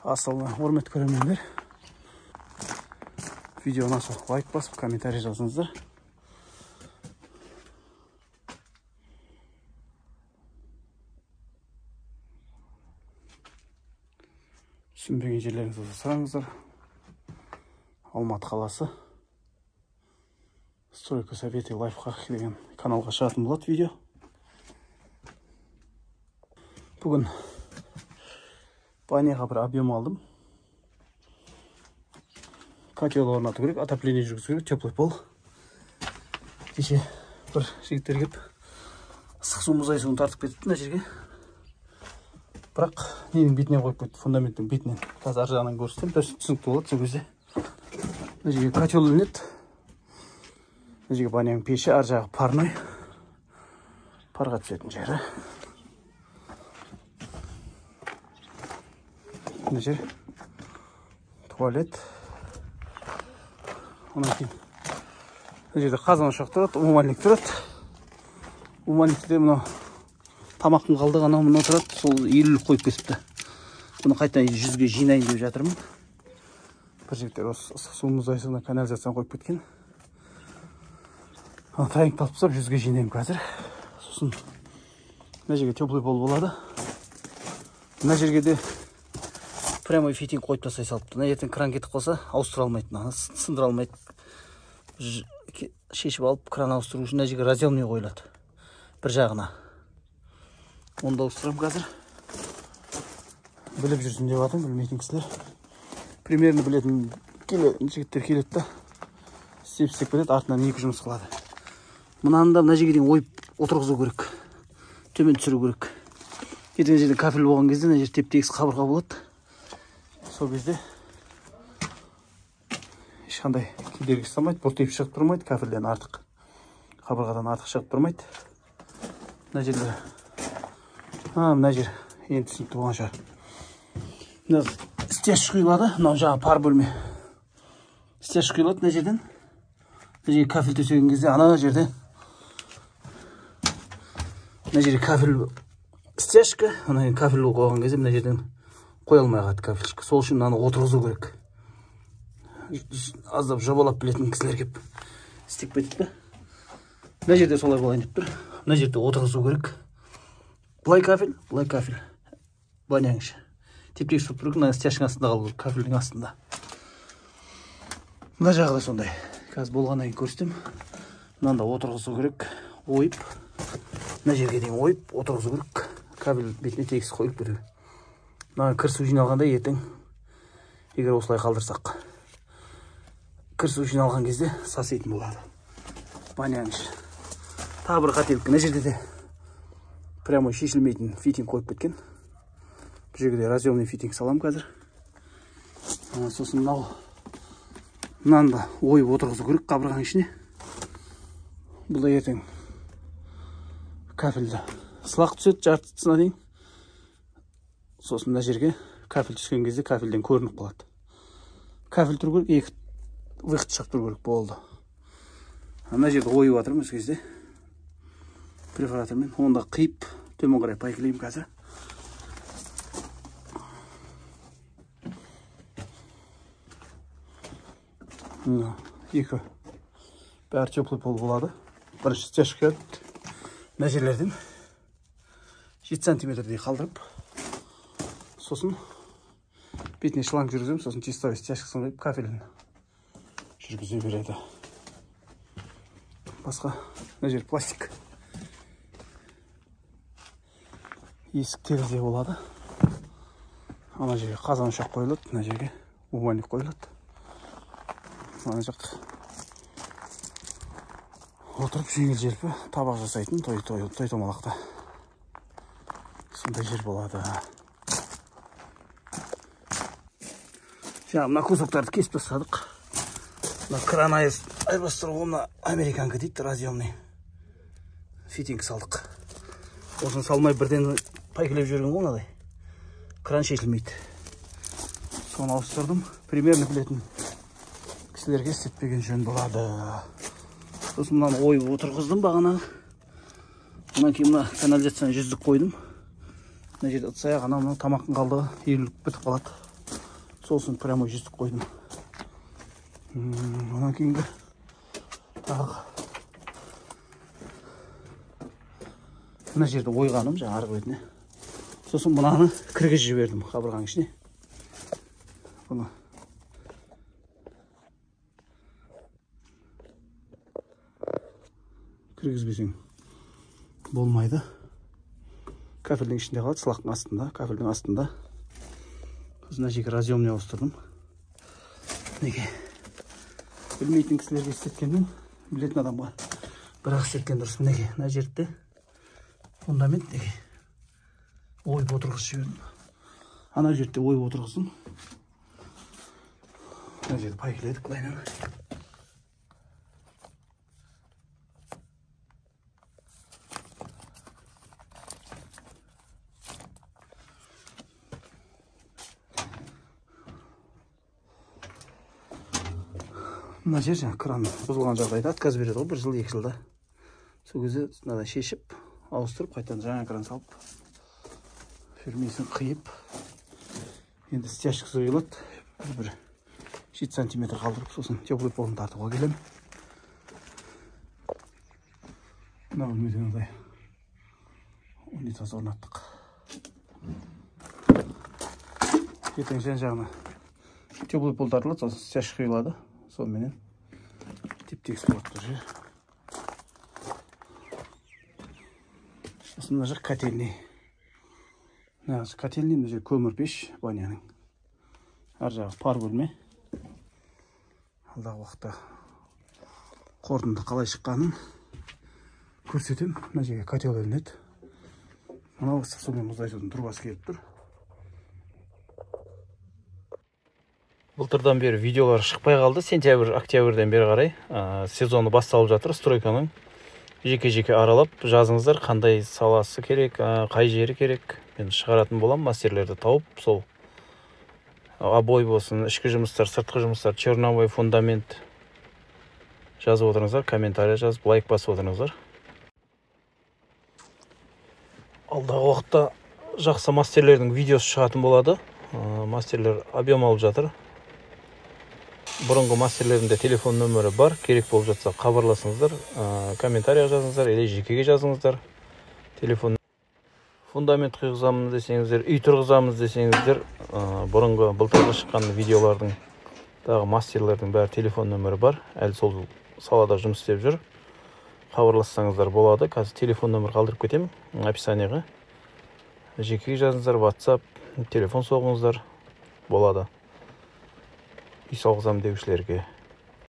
Ассалам, құрметті көрермендер. Видео ұнаса лайк басып, комментарий жазыңыздар. Түсінбеген жерлеріңізді сұраңыздар. Алматы қаласы. Стройка советы лайфхак деген каналға шығатын болады видео. Бүгін баняға бір объем алдым. Котел орнату керек, отопление жүргізу керек, теплый пол. Кеше бір жігіттер келіп ыстық су мұз айсуын тартып кетіпті мына жерге. Бірақ ненің бетінен қойып кетті, фундаменттің бетінен. Қазір ар жағынан көрсетем, түсінікті болады сол кезде. Мына жерге котел ілінеді. Мына жерге баняның пеші, ар жағы парной. Парға түсетін жері. Мына жер туалет. Онан кейін мына жерде қазан ошақ тұрады, умывальник тұрады. Умывальникте мынау тамақтың қалдығы анау мынау тұрады, сол елілік қойып кетіпті. Бұны қайтадан жүзге жинайын деп жатырмын. Бір жігіттер осы ыстық су мұз айсуына канализацияны қойып кеткен. Тайынып талып тастап жүзге жинаймын қазір. Сосын мына жерге теплый пол болады. Мына жерге де прямой фитинг қойып тастай салыпты. Мына ертең кран кетіп қалса, ауыстыра алмайды, сындыра алмайды. Шешіп алып, кран ауыстыру үшін мына жерге разъемный қойылады. Бір жағына. Оны да ауыстырамын қазір. Біліп жүрсін деп жатырмын, білмейтін кісілер. Примерно білетін жігіттер келеді да, істеп біледі, артынан екі жұмыс қылады. Мынаны да мына жерге дейін ойып отырғызу керек. Төмен түсіру керек. Ертең жерде кафель болған кезде мына жер теп-тегіс қабырға болады. Сол кезде ешқандай кедергі ұстамайды, бұртиып шығып тұрмайды, кафельден артық, қабырғадан артық шығып тұрмайды. Мына жерлер. Мына жер енді түсінікті болған шығар. Мына стяж құйылады, мынау жаңа пар бөлме. Стяж құйылады мына жерден. Мына жерге кафель төсеген кезде ана жерде. Мына жерге кафель стяжка, ана кафель қойған кезде мына жерден қоя алмай қалады кафельшка. Сол үшін мынаны отырғызу керек. Аздап жобалап білетін кісілер кеп істеп кетіпті. Мына жерде солай болайын деп тұр. Мына жерде отырғызу керек. Былай кафель, былай кафель. Баняның іші. Теп-тегіс тұрып тұрып, мына стяжканың астында қалу керек, кафельдің астында. Мына жағы да сондай. Қазір болғаннан кейін көрсетем. Мынаны да отырғызу керек. Ойып, мына жерге дейін ойып, отырғызу керек. Кабель бетіне тегіс қойылып кетеді. Мына кір су жиналғанда ертең, егер осылай қалдырсақ, кір су жиналған кезде саситын болады. Баняның іші. Тағы бір қателік. Мына жерде де прямой шешілмейтін фитинг қойып кеткен. Бұл жерге де разъемный фитинг салам қазір. Сосын мынаны да ойып отырғызу керек қабырғаның ішіне. Бұл да ертең кафельді сылақ түседі жартысына дейін. Сосын мына жерге кафель түскен кезде кафельден көрініп қалады. Кафель тұру керек, екі выход шығып тұру керек болды. Мына жерде ойып жатырмын осы кезде. Префаратормен оны да қиып төмен қарай пайкілеймін қазір. Екі бәрі теплый пол болады. Бірінші стяжка мына жерлерден 7 сантиметрдей қалдырып, сосын бетіне шланг жүргіземін, сосын чистовой стяжкасын қойып кафелін жүргізе береді. Басқа мына жер пластик. Есік терезе болады. Ана жерге қазан ошақ қойылады, мына жерге умывальник қойылады. Ана жақ отырып жеңіл желпі табақ жасайтын той томалақта. Сондай жер болады. Жаңа мына кусоктарды кесіп тастадық. Мына кран айырбастыру, мына американка дейді, разъемный фитинг салдық. Осын салмай бірден пайкілеп жүрген ғой мынадай. Кран шешілмейді. Соны ауыстырдым. Примерно білетін кісілерге істетпеген жөн болады. Сосын мынаны ойып отырғыздым бағана. Онан кейін мына канализацияны жүздік қойдым. Мына жерде ыдыс аяқ, анау тамақтың қалдығы еліліп бітіп қалады. сосын прямой жүздік қойдым. Онан кейінгі тағы мына жерді ойғаным жаңа арғы бетіне. Сосын мынаны кіргізіп жібердім қабырғаның ішіне. Бұны кіргізбесең болмайды. Кафельдің ішінде қалады, сылақтың астында, кафельдің астында. Мына жерге разъемный ауыстырдым. Неге? Білмейтін кісілерге істеткенмен, білетін адамға бірақ істеткен дұрыс. Неге? Мына жерде фундамент неге? Ойып отырғызып жібердім. Ана жерде ойып отырғыздым. Мына жерді пайкіледік былайынан. Мына жер жаңа кран бұзылған жағдайда отказ береді ғой, 1 жыл 2 жылда. Сол кезде мынадай шешіп, ауыстырып, қайтадан жаңа кран салып, фермесін қиып, енді стяжка құйылады, бір 7 сантиметр қалдырып, сосын теплый полын тартуға келем. Мына бөлмеде мынадай унитаз орнаттық. Ертең жан-жағына теплый пол тартылады, сосын стяжка құйылады. Сонымен теп-тегіс болады бұл жер. Сосын мына жақ котельный. Мына котельный, мына жер көмір пеш баняның. Ар жағы пар бөлме. Алдағы уақытта қорытынды қалай шыққанын көрсетем. Мына жерге котел ілінеді. Мынау ыстық сумен мұздайтудың трубасы келіп тұр. Былтырдан бері видеолар шықпай қалды. Сентябрь, октябрьден бері қарай сезоны басталып жатыр. Стройканың жеке-жеке аралап жазыңыздар, қандай саласы керек, қай жері керек. Мен шығаратын болам, мастерлерді тауып, сол обой болсын, ішкі жұмыстар, сыртқы жұмыстар, черновой фундамент жазып отырыңыздар, комментарий жазып, лайк басып отырыңыздар. Алдағы уақытта жақсы мастерлердің видеосы шығатын болады. Мастерлер объем алып жатыр. Бұрынғы мастерлерінде телефон нөмірі бар, керек болып жатса хабарласыңыздар, комментарий жазыңыздар, или жекеге жазыңыздар. Телефон фундамент құйғызамыз десеңіздер, үй тұрғызамыз десеңіздер, бұрынғы былтырғы шыққан видеолардың дағы мастерлердің бәрі телефон нөмірі бар, әлі сол салада жұмыс істеп жүр. Хабарлассаңыздар болады. Қазір телефон нөмір қалдырып кетем описанияға. Жекеге жазыңыздар, WhatsApp, телефон соғыңыздар, болады. Үй салғызам деушілерге.